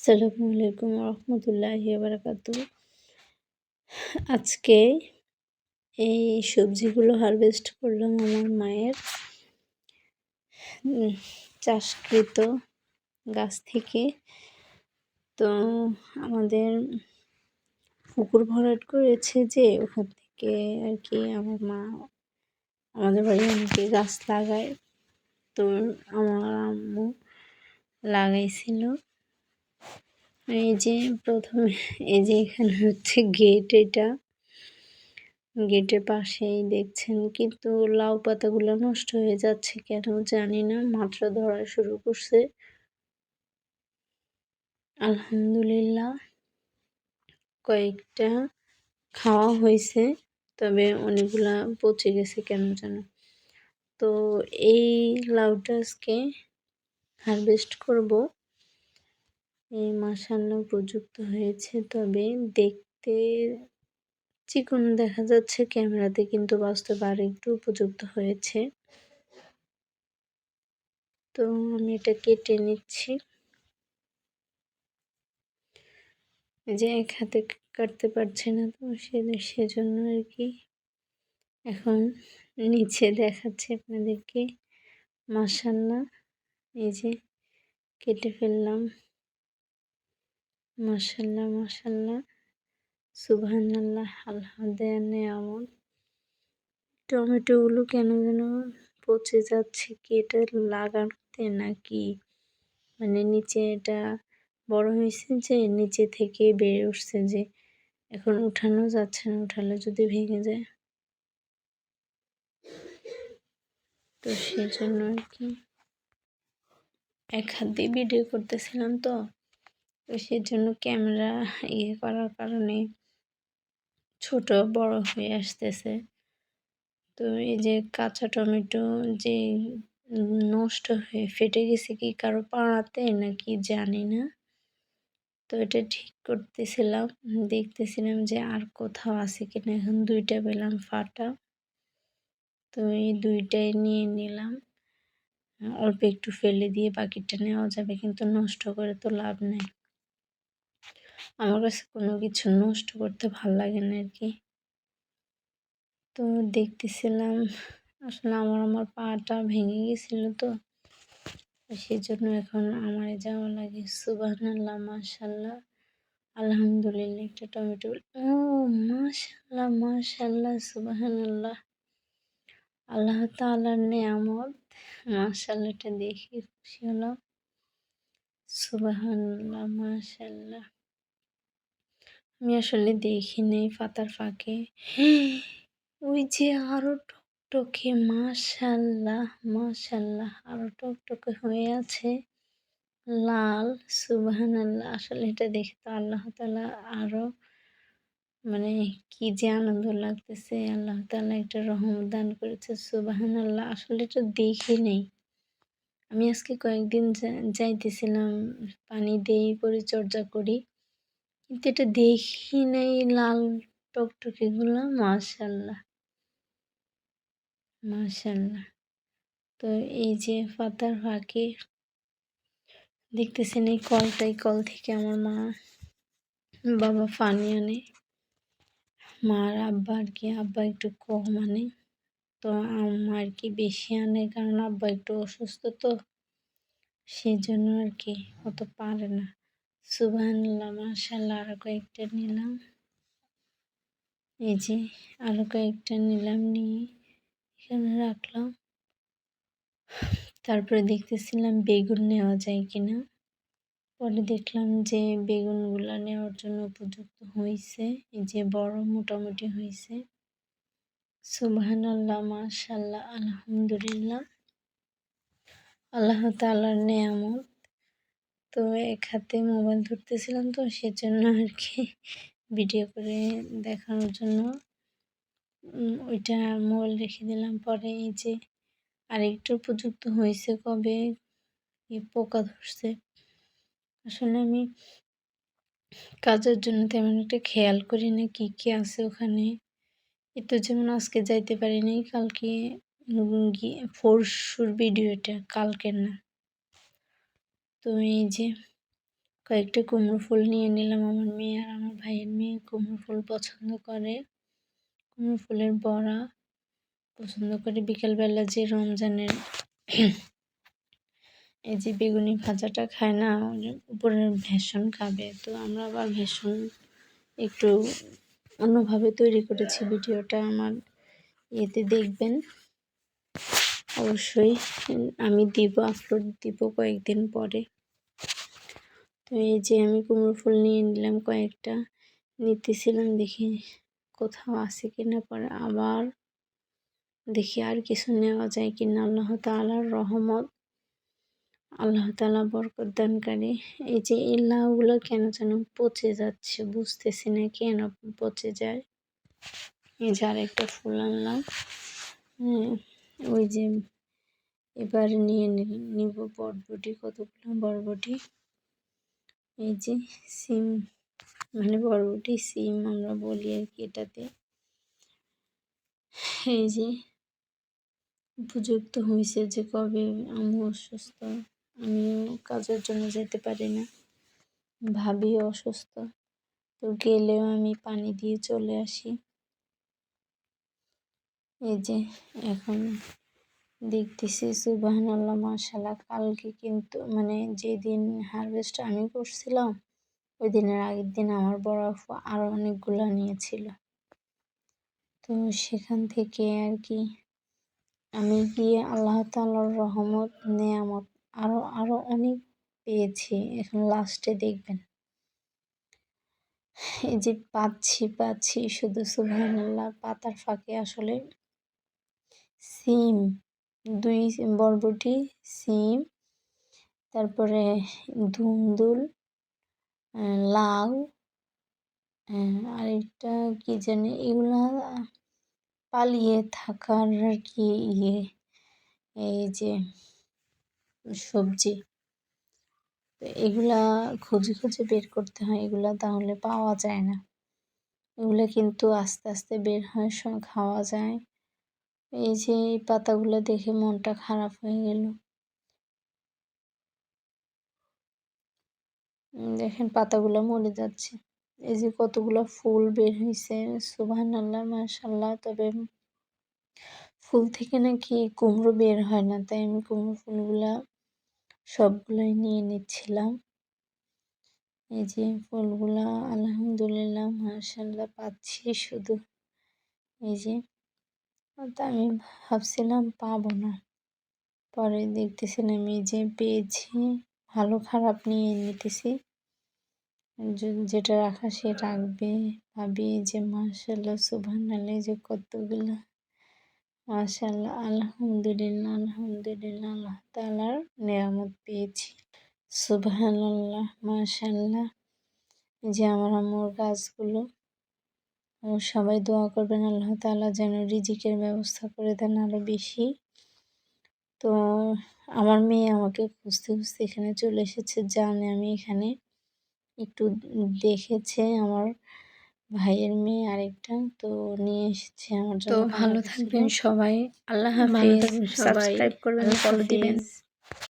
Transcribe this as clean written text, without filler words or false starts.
আসসালামু আলাইকুম রহমতুল্লাহি বারাকাতুহু। আজকে এই সবজিগুলো হারভেস্ট করলাম আমার মায়ের উম, চাষকৃত গাছ থেকে। তো আমাদের পুকুর ভরাট করেছে, যে ওখান থেকে আর কি আমার মা আমাদের বাড়ি অনেকে গাছ লাগায়। তো আমার আম্মু লাগাইছিল। এই যে প্রথমে এই যে এখানে হচ্ছে গেট, এটা গেটের পাশেই দেখছেন, কিন্তু লাউ পাতাগুলো নষ্ট হয়ে যাচ্ছে কেন জানি না, মাত্র ধরা শুরু করছে। আলহামদুলিল্লাহ কয়েকটা খাওয়া হয়েছে, তবে অনেকগুলা পচে গেছে কেন জানো। তো এই লাউটা আজকে হারভেস্ট করব। এই মাশাআল্লাহ উপযুক্ত হয়েছে, তবে দেখতে চিকন দেখা যাচ্ছে ক্যামেরাতে, কিন্তু বাস্তবে আর একটু উপযুক্ত হয়েছে। তো আমি এটা কেটে নিচ্ছি। যে এক হাতে কাটতে পারছে না, তো সেজন্য আর কি এখন নিচে দেখাচ্ছি আপনাদেরকে। মাশাআল্লাহ এই যে কেটে ফেললাম। মাশাআল্লাহ মাশাআল্লাহ সুবহানাল্লাহ আল্লাহর নিয়ামত। টমেটোগুলো কেন যেন পচে যাচ্ছে, কি এটা লাগাতে নাকি, মানে নিচে এটা বড় হয়েছে যে নিচে থেকে বেড়ে উঠছে, যে এখন উঠানো যাচ্ছে না, উঠালে যদি ভেঙে যায়। তো সেই জন্য আর কি এক হাত দিয়ে ভিডিও করতেছিলাম, তো সেই জন্য ক্যামেরা করার কারণে ছোট বড় হয়ে আসতেছে। তো এই যে কাঁচা টমেটো যে নষ্ট হয়ে ফেটে গেছে, কি কারো পাড়াতে নাকি জানি না। তো এটা ঠিক করতেছিলাম, দেখতেছিলাম যে আর কোথাও আছে কিনা। এখন দুইটা পেলাম ফাটা, তো এই দুইটাই নিয়ে নিলাম। অল্প একটু ফেলে দিয়ে বাকিটা নেওয়া যাবে, কিন্তু নষ্ট করে তো লাভ নেই। আমার কাছে কোনো কিছু নষ্ট করতে ভাল লাগে না আর কি। তো দেখতেছিলাম, আসলে আমার পাটা ভেঙে গেছিল, তো সেই জন্য এখন আমার যাওয়া লাগে। সুবহানাল্লাহ মাশাআল্লাহ আলহামদুলিল্লাহ একটা টমেটো। ও মাশাআল্লাহ মাশাআল্লাহ সুবহানাল্লাহ আল্লাহ তাআলার নিয়ামত। মাশাআল্লাহ এটা দেখে খুশি হলাম। সুবহানাল্লাহ মাশাআল্লাহ আমি আসলে দেখিনি পাতার ফাঁকে। ওই যে আরো টকটকে, মাশাআল্লাহ মাশাআল্লাহ আরো টকটকে হয়ে আছে লাল। সুবহানাল্লাহ আসলে এটা দেখে তো আল্লাহ তাআলা আরো, মানে কি যে আনন্দ লাগতেছে। আল্লাহ তাআলা একটা রহমত দান করেছে। সুবহানাল্লাহ আসলে এটা দেখি নেই আমি। আজকে কয়েকদিন যাইতেছিলাম, পানি দেই, পরিচর্যা করি, কিন্তু এটা দেখি নাই লাল টকটকে গুলা। মাশাআল্লাহ মাশাআল্লাহ। তো এই যে পাতার ফাঁকে দেখতেছেন এই কলটাই, কল থেকে আমার মা বাবা পানি আনে। মার আব্বা আর কি, আব্বা একটু কম আনে, তো আম্মা আর কি বেশি আনে, কারণ আব্বা একটু অসুস্থ, তো সেই জন্য আর কি অত পারে না। সুবহানাল্লাহ মাশাআল্লাহ আরো কয়েকটা নিলাম। এই যে আরো কয়েকটা নিলাম, নিয়ে এখানে রাখলাম। তারপরে দেখতেছিলাম বেগুন নেওয়া যায় কিনা। পরে দেখলাম যে বেগুনগুলা নেওয়ার জন্য উপযুক্ত হয়েছে, এই যে বড় মোটামুটি হয়েছে। সুবহানাল্লাহ মাশাআল্লাহ আলহামদুলিল্লাহ আল্লাহ তাআলার নিয়ামত। তো এক হাতে মোবাইল ধরতেছিলাম, তো সেজন্য আর কি ভিডিও করে দেখানোর জন্য ওইটা মোবাইল রেখে দিলাম। পরে এই যে আরেকটু উপযুক্ত হয়েছে, কবে পোকা ধরছে। আসলে আমি কাজের জন্য তেমন একটা খেয়াল করি না কি কি আছে ওখানে। তো যেমন আজকে যাইতে পারি নাই, কালকে গিয়ে পরশুর ভিডিও, এটা কালকের না। তো এই যে কয়েকটা কুমড়ো ফুল নিয়ে নিলাম। আমার মেয়ে আর আমার ভাইয়ের মেয়ে কুমড়ো ফুল পছন্দ করে, কুমড়ো ফুলের বড়া পছন্দ করে। বিকেলবেলা যে রমজানের এই যে বেগুনি ভাজাটা খায় না, উপরের ভেষণ খাবে, তো আমরা আবার ভেষণ একটু অন্যভাবে তৈরি করেছি। ভিডিওটা আমার ইয়েতে দেখবেন অবশ্যই, আমি আপলোড দিব কয়েকদিন পরে। তো এই যে আমি কুমড়ো ফুল নিয়ে নিলাম কয়েকটা, নিতেছিলাম দেখি কোথাও আছে কিনা, পরে আবার দেখি আর কিছু নেওয়া যায় কিনা। আল্লাহ তাআলার রহমত, আল্লাহ তাআলা বরকত দানকারী। এই যে এই লাউগুলো কেন যেন পচে যাচ্ছে, বুঝতেছি না কেন পচে যায়। এই যে আরেকটা ফুল আনলাম, ওই যে এবার নিব বরবটি, কতগুলো বরবটি। এই যে সিম, মানে বরবটি সিম আমরা বলি আর কি এটাতে। এই যে উপযুক্ত হয়েছে যে কবে আমি অসুস্থ, আমিও কাজের জন্য যেতে পারি না, ভাবিও অসুস্থ, তো গেলেও আমি পানি দিয়ে চলে আসি। এই যে এখন দেখতেছি সুবহানাল্লাহ মাশাআল্লাহ, কালকে কিন্তু মানে যেদিন হারভেস্ট আমি করছিলাম ওই দিনের আগের দিন আমার বড় আপু আরও অনেকগুলো নিয়েছিল। তো সেখান থেকে আর কি আমি গিয়ে আল্লাহ তাআলার রহমত নেয়ামত আরো অনেক পেয়েছি। এখন লাস্টে দেখবেন এই যে পাচ্ছি শুধু সুবহানাল্লাহ। পাতার ফাঁকে আসলে সিম, বরবটি, সিম, তারপরে ধুন্দুল, লাউ, আরেকটা কি জানি, এগুলা পালিয়ে থাকার আর কি এই যে সবজি, তো এগুলা খুঁজে বের করতে হয়, এগুলা তাহলে পাওয়া যায় না। এগুলা কিন্তু আস্তে আস্তে বের হয়, খাওয়া যায়। এই যে এই পাতাগুলো দেখে মনটা খারাপ হয়ে গেল। দেখেন পাতাগুলো মরে যাচ্ছে। এই যে কতগুলো ফুল বের হয়েছে, সুবহানাল্লাহ মাশাআল্লাহ। তবে ফুল থেকে নাকি কুমড়ো বের হয় না, তাই আমি কুমড়ো ফুলগুলা সবগুলাই নিয়ে নিচ্ছিলাম। এই যে ফুলগুলা আলহামদুলিল্লাহ মাশাআল্লাহ পাচ্ছি শুধু। এই যে তো আমি ভাবছিলাম পাবো না, পরে দেখতেছেন আমি যে পেয়েছি। ভালো খারাপ নিয়ে নিতেছি, যেটা রাখা সে রাখবে। ভাবি যে মাশাআল্লাহ সুবহানাল্লাহ, যে কতগুলা মাশাআল্লাহ, আলহামদুলিল্লাহ আল্লাহ তাআলার নেয়ামত পেয়েছি। সুবহানাল্লাহ মাশাআল্লাহ। যে আমার আম্মুর গাছগুলো, সবাই দোয়া করবেন আল্লাহ তাআলা যেন রিজিকের ব্যবস্থা করে দেন আরো বেশি। তো আমার মেয়ে আমাকে খুঁজতে এখানে চলে এসেছে, জানে আমি এখানে, একটু দেখেছে আমার ভাইয়ের মেয়ে আরেকটা, তো নিয়ে এসেছে আমার জন্য। তো ভালো থাকবেন সবাই, আল্লাহ হাফেজ। সাবস্ক্রাইব করবেন, ফলো দিবেন।